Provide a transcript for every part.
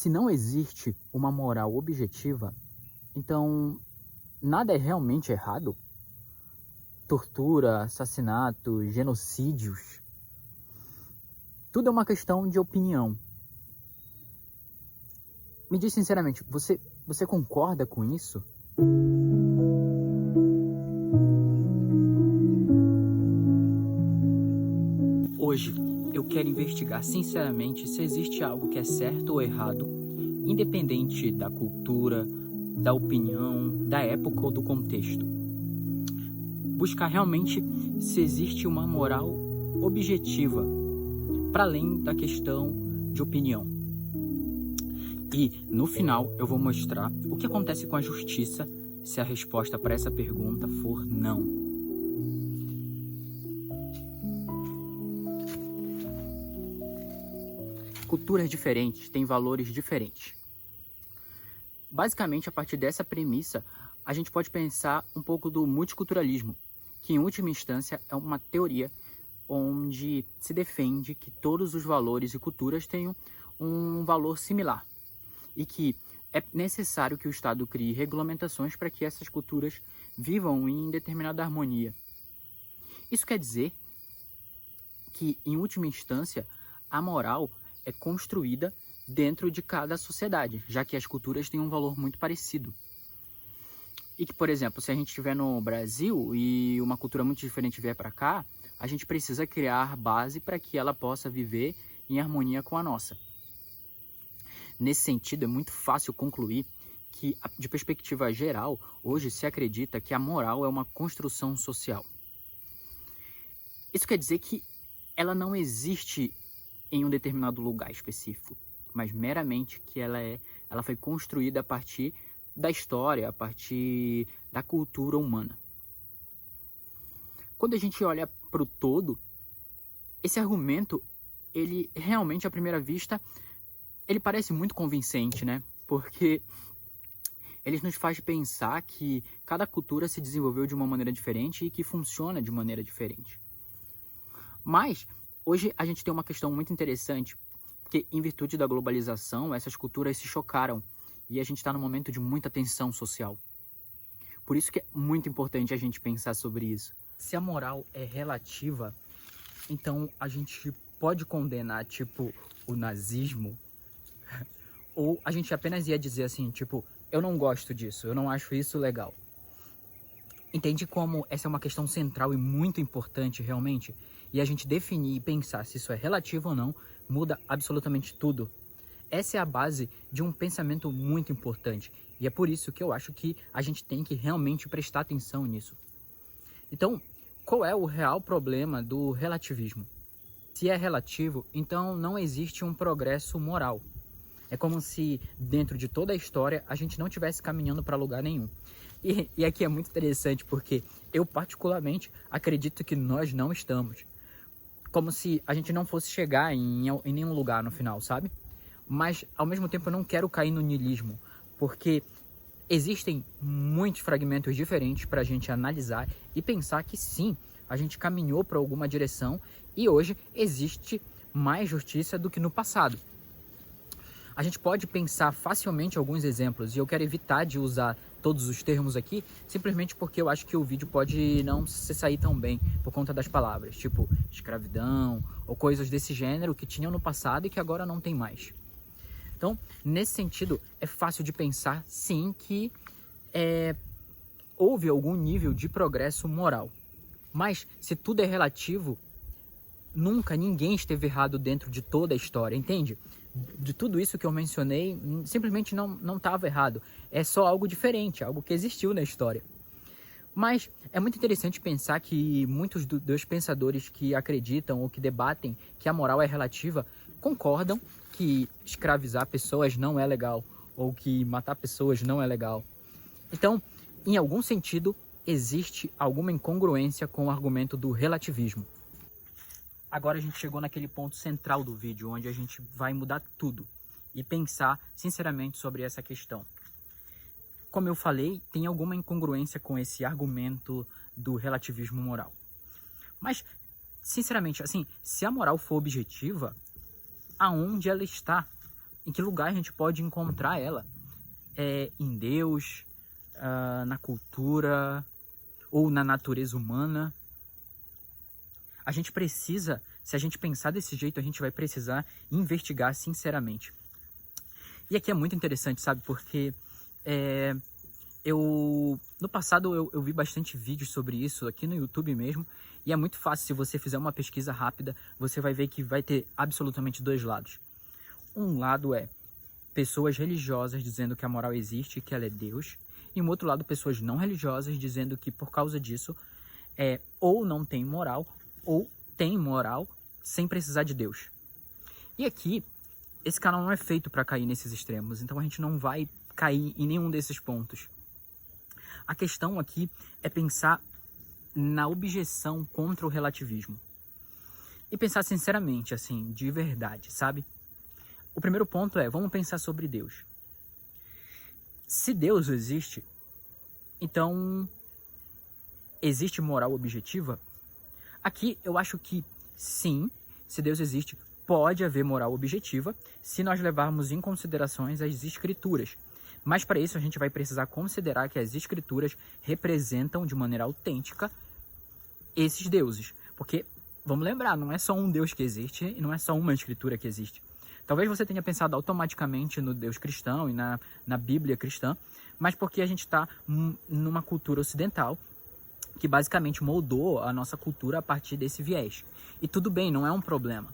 Se não existe uma moral objetiva, então nada é realmente errado? Tortura, assassinato, genocídios, tudo é uma questão de opinião. Me diz sinceramente, você concorda com isso? Hoje, eu quero investigar sinceramente se existe algo que é certo ou errado, independente da cultura, da opinião, da época ou do contexto. Buscar realmente se existe uma moral objetiva, para além da questão de opinião. E, no final, eu vou mostrar o que acontece com a justiça se a resposta para essa pergunta for não. Culturas diferentes têm valores diferentes. Basicamente, a partir dessa premissa, a gente pode pensar um pouco do multiculturalismo, que em última instância é uma teoria onde se defende que todos os valores e culturas tenham um valor similar e que é necessário que o Estado crie regulamentações para que essas culturas vivam em determinada harmonia. Isso quer dizer que, em última instância, a moral é construída dentro de cada sociedade, já que as culturas têm um valor muito parecido. E que, por exemplo, se a gente estiver no Brasil e uma cultura muito diferente vier para cá, a gente precisa criar base para que ela possa viver em harmonia com a nossa. Nesse sentido, é muito fácil concluir que, de perspectiva geral, hoje se acredita que a moral é uma construção social. Isso quer dizer que ela não existe em um determinado lugar específico, mas meramente que ela foi construída a partir da história, a partir da cultura humana. Quando a gente olha para o todo, esse argumento, ele realmente, à primeira vista, ele parece muito convincente, né? Porque ele nos faz pensar que cada cultura se desenvolveu de uma maneira diferente e que funciona de maneira diferente. Mas, hoje a gente tem uma questão muito interessante, porque em virtude da globalização, essas culturas se chocaram e a gente está num momento de muita tensão social. Por isso que é muito importante a gente pensar sobre isso. Se a moral é relativa, então a gente pode condenar, tipo, o nazismo, ou a gente apenas ia dizer assim, tipo, eu não gosto disso, eu não acho isso legal. Entende como essa é uma questão central e muito importante realmente? E a gente definir e pensar se isso é relativo ou não, muda absolutamente tudo. Essa é a base de um pensamento muito importante. E é por isso que eu acho que a gente tem que realmente prestar atenção nisso. Então, qual é o real problema do relativismo? Se é relativo, então não existe um progresso moral. É como se dentro de toda a história a gente não estivesse caminhando para lugar nenhum. E aqui é muito interessante porque eu particularmente acredito que nós não estamos. Como se a gente não fosse chegar em nenhum lugar no final, sabe? Mas ao mesmo tempo eu não quero cair no niilismo, porque existem muitos fragmentos diferentes para a gente analisar e pensar que sim, a gente caminhou para alguma direção e hoje existe mais justiça do que no passado. A gente pode pensar facilmente alguns exemplos e eu quero evitar de usar todos os termos aqui, simplesmente porque eu acho que o vídeo pode não se sair tão bem por conta das palavras, tipo escravidão ou coisas desse gênero que tinham no passado e que agora não tem mais. Então, nesse sentido, é fácil de pensar, sim, que houve algum nível de progresso moral. Mas, se tudo é relativo, nunca ninguém esteve errado dentro de toda a história, entende? De tudo isso que eu mencionei, simplesmente não estava errado. É só algo diferente, algo que existiu na história. Mas é muito interessante pensar que muitos dos pensadores que acreditam ou que debatem que a moral é relativa, concordam que escravizar pessoas não é legal, ou que matar pessoas não é legal. Então, em algum sentido, existe alguma incongruência com o argumento do relativismo. Agora a gente chegou naquele ponto central do vídeo, onde a gente vai mudar tudo e pensar sinceramente sobre essa questão. Como eu falei, tem alguma incongruência com esse argumento do relativismo moral. Mas, sinceramente, assim, se a moral for objetiva, aonde ela está? em que lugar a gente pode encontrar ela? Em Deus, na cultura ou na natureza humana? A gente precisa, se a gente pensar desse jeito, a gente vai precisar investigar sinceramente. E aqui é muito interessante, sabe? Porque no passado eu vi bastante vídeos sobre isso aqui no YouTube mesmo. E é muito fácil, se você fizer uma pesquisa rápida, você vai ver que vai ter absolutamente dois lados. Um lado é pessoas religiosas dizendo que a moral existe e que ela é Deus. E um outro lado, pessoas não religiosas dizendo que por causa disso, ou não tem moral, ou tem moral sem precisar de Deus. E aqui, esse canal não é feito para cair nesses extremos, então a gente não vai cair em nenhum desses pontos. A questão aqui é pensar na objeção contra o relativismo. E pensar sinceramente, assim, de verdade, sabe? O primeiro ponto vamos pensar sobre Deus. Se Deus existe, então existe moral objetiva? Aqui eu acho que sim, se Deus existe, pode haver moral objetiva se nós levarmos em consideração as escrituras. Mas para isso a gente vai precisar considerar que as escrituras representam de maneira autêntica esses deuses. Porque, vamos lembrar, não é só um Deus que existe e não é só uma escritura que existe. Talvez você tenha pensado automaticamente no Deus cristão e na Bíblia cristã, mas porque a gente está numa cultura ocidental que basicamente moldou a nossa cultura a partir desse viés. E tudo bem, não é um problema.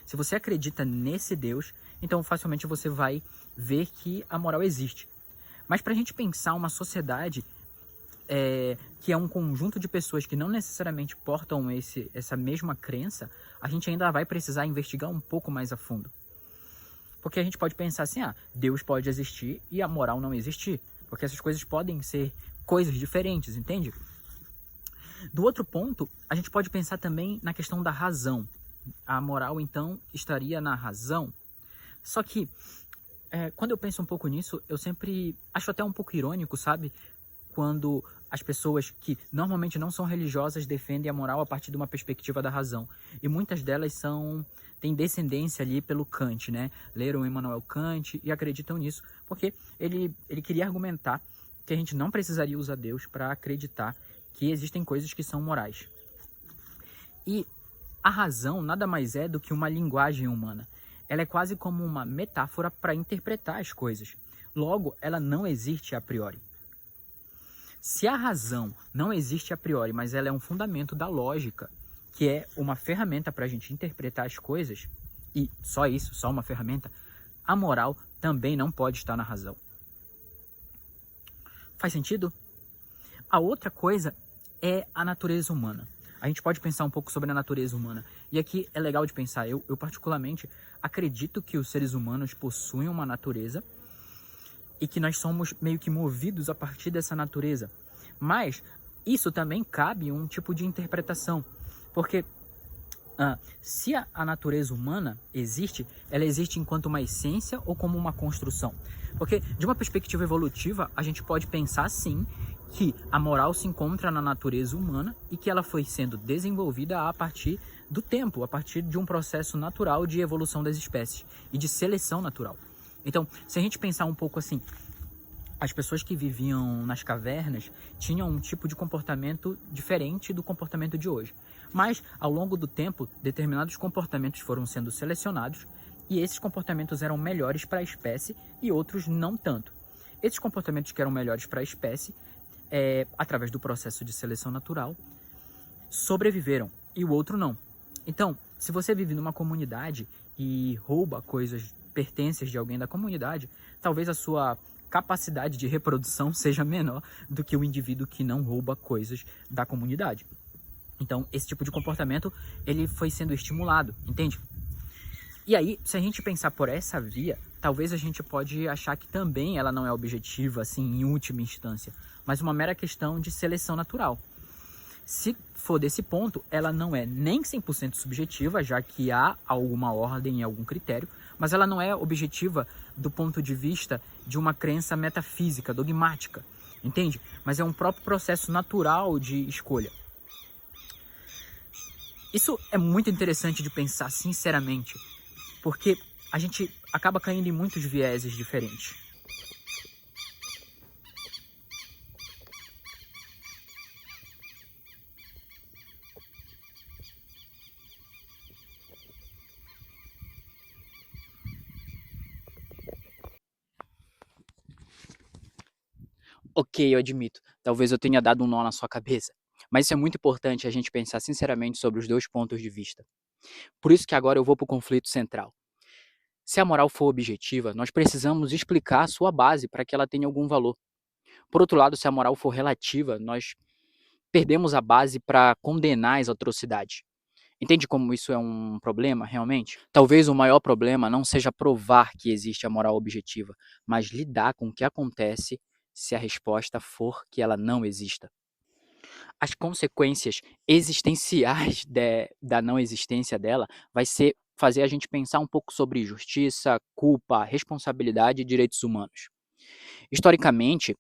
Se você acredita nesse Deus, então facilmente você vai ver que a moral existe. Mas para a gente pensar uma sociedade que é um conjunto de pessoas que não necessariamente portam essa mesma crença, a gente ainda vai precisar investigar um pouco mais a fundo. Porque a gente pode pensar assim, Deus pode existir e a moral não existir. Porque essas coisas podem ser coisas diferentes, entende? Do outro ponto, a gente pode pensar também na questão da razão. A moral, então, estaria na razão. Só que, quando eu penso um pouco nisso, eu sempre acho até um pouco irônico, sabe? Quando as pessoas que normalmente não são religiosas defendem a moral a partir de uma perspectiva da razão. E muitas delas têm descendência ali pelo Kant, né? Leram Immanuel Kant e acreditam nisso, porque ele queria argumentar que a gente não precisaria usar Deus para acreditar que existem coisas que são morais. E a razão nada mais é do que uma linguagem humana. Ela é quase como uma metáfora para interpretar as coisas. Logo, ela não existe a priori. Se a razão não existe a priori, mas ela é um fundamento da lógica, que é uma ferramenta para a gente interpretar as coisas, e só isso, só uma ferramenta, a moral também não pode estar na razão. Faz sentido? A outra coisa é a natureza humana. A gente pode pensar um pouco sobre a natureza humana. E aqui é legal de pensar. Eu particularmente acredito que os seres humanos possuem uma natureza e que nós somos meio que movidos a partir dessa natureza. Mas isso também cabe um tipo de interpretação. Porque se a natureza humana existe, ela existe enquanto uma essência ou como uma construção? Porque de uma perspectiva evolutiva, a gente pode pensar sim que a moral se encontra na natureza humana e que ela foi sendo desenvolvida a partir do tempo, a partir de um processo natural de evolução das espécies e de seleção natural. Então, se a gente pensar um pouco assim, as pessoas que viviam nas cavernas tinham um tipo de comportamento diferente do comportamento de hoje. Mas, ao longo do tempo, determinados comportamentos foram sendo selecionados e esses comportamentos eram melhores para a espécie e outros não tanto. Esses comportamentos que eram melhores para a espécie, através do processo de seleção natural, sobreviveram e o outro não. Então, se você vive numa comunidade e rouba coisas, pertences de alguém da comunidade, talvez a sua capacidade de reprodução seja menor do que o indivíduo que não rouba coisas da comunidade. Então, esse tipo de comportamento, ele foi sendo estimulado, entende? E aí, se a gente pensar por essa via, talvez a gente pode achar que também ela não é objetiva, assim, em última instância, mas uma mera questão de seleção natural. Se for desse ponto, ela não é nem 100% subjetiva, já que há alguma ordem e algum critério, mas ela não é objetiva do ponto de vista de uma crença metafísica, dogmática, entende? Mas é um próprio processo natural de escolha. Isso é muito interessante de pensar sinceramente, porque a gente acaba caindo em muitos vieses diferentes. Ok, eu admito, talvez eu tenha dado um nó na sua cabeça, mas isso é muito importante a gente pensar sinceramente sobre os dois pontos de vista. Por isso que agora eu vou para o conflito central. Se a moral for objetiva, nós precisamos explicar a sua base para que ela tenha algum valor. Por outro lado, se a moral for relativa, nós perdemos a base para condenar as atrocidades. Entende como isso é um problema, realmente? Talvez o maior problema não seja provar que existe a moral objetiva, mas lidar com o que acontece se a resposta for que ela não exista. As consequências existenciais da não existência dela vai ser fazer a gente pensar um pouco sobre justiça, culpa, responsabilidade e direitos humanos. Historicamente,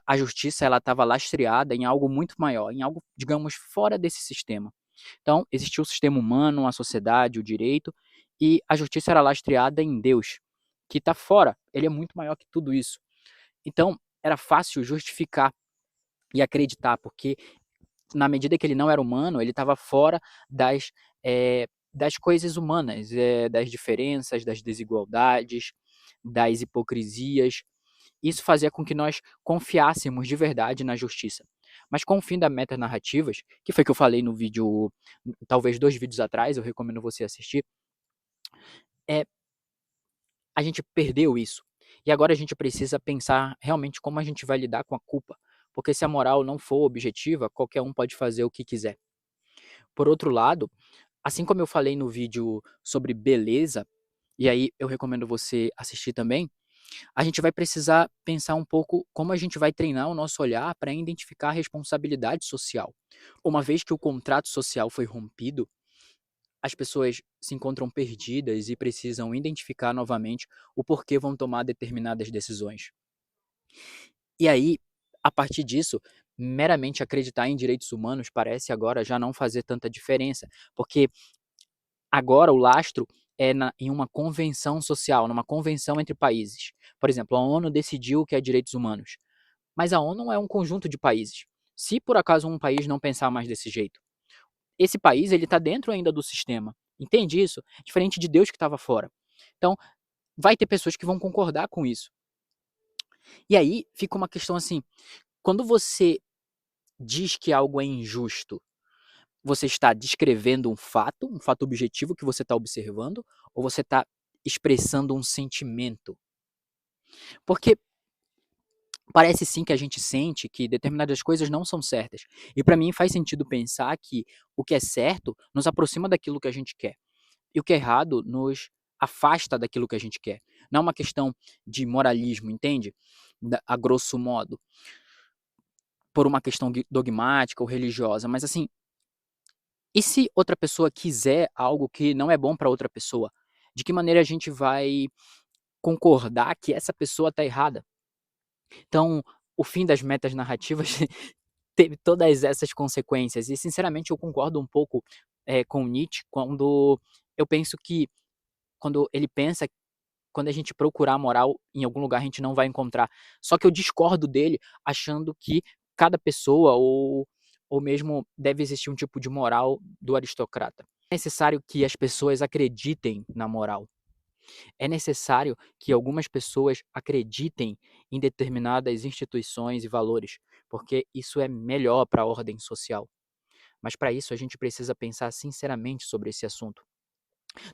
a justiça ela estava lastreada em algo muito maior, em algo, digamos, fora desse sistema. Então, existia o sistema humano, a sociedade, o direito, e a justiça era lastreada em Deus, que está fora, ele é muito maior que tudo isso. Então, era fácil justificar e acreditar, porque na medida que ele não era humano, ele estava fora das, das coisas humanas, das diferenças, das desigualdades, das hipocrisias. Isso fazia com que nós confiássemos de verdade na justiça. Mas com o fim das metanarrativas, que foi que eu falei no vídeo, talvez 2 vídeos atrás, eu recomendo você assistir, é, a gente perdeu isso. E agora a gente precisa pensar realmente como a gente vai lidar com a culpa. Porque se a moral não for objetiva, qualquer um pode fazer o que quiser. Por outro lado, assim como eu falei no vídeo sobre beleza, e aí eu recomendo você assistir também, a gente vai precisar pensar um pouco como a gente vai treinar o nosso olhar para identificar a responsabilidade social. Uma vez que o contrato social foi rompido, as pessoas se encontram perdidas e precisam identificar novamente o porquê vão tomar determinadas decisões. E aí, a partir disso, meramente acreditar em direitos humanos parece agora já não fazer tanta diferença, porque agora o lastro é em uma convenção social, numa convenção entre países. Por exemplo, a ONU decidiu que é direitos humanos, mas a ONU é um conjunto de países. Se por acaso um país não pensar mais desse jeito, esse país ele está dentro ainda do sistema. Entende isso? Diferente de Deus que estava fora. Então, vai ter pessoas que vão concordar com isso. E aí fica uma questão assim: quando você diz que algo é injusto, você está descrevendo um fato objetivo que você está observando, ou você está expressando um sentimento? Porque parece sim que a gente sente que determinadas coisas não são certas. E para mim faz sentido pensar que o que é certo nos aproxima daquilo que a gente quer. E o que é errado nos afasta daquilo que a gente quer. Não é uma questão de moralismo, entende? A grosso modo, por uma questão dogmática ou religiosa, mas assim, e se outra pessoa quiser algo que não é bom para outra pessoa? De que maneira a gente vai concordar que essa pessoa está errada? Então, o fim das metas narrativas teve todas essas consequências. E, sinceramente, eu concordo um pouco com Nietzsche quando eu penso que quando ele pensa quando a gente procurar moral em algum lugar a gente não vai encontrar. Só que eu discordo dele achando que cada pessoa ou mesmo deve existir um tipo de moral do aristocrata. É necessário que as pessoas acreditem na moral. É necessário que algumas pessoas acreditem em determinadas instituições e valores, porque isso é melhor para a ordem social. Mas para isso a gente precisa pensar sinceramente sobre esse assunto.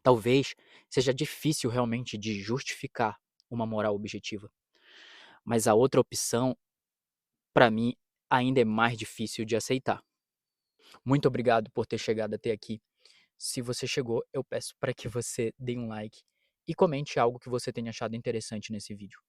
Talvez seja difícil realmente de justificar uma moral objetiva, mas a outra opção, para mim, ainda é mais difícil de aceitar. Muito obrigado por ter chegado até aqui. Se você chegou, eu peço para que você dê um like e comente algo que você tenha achado interessante nesse vídeo.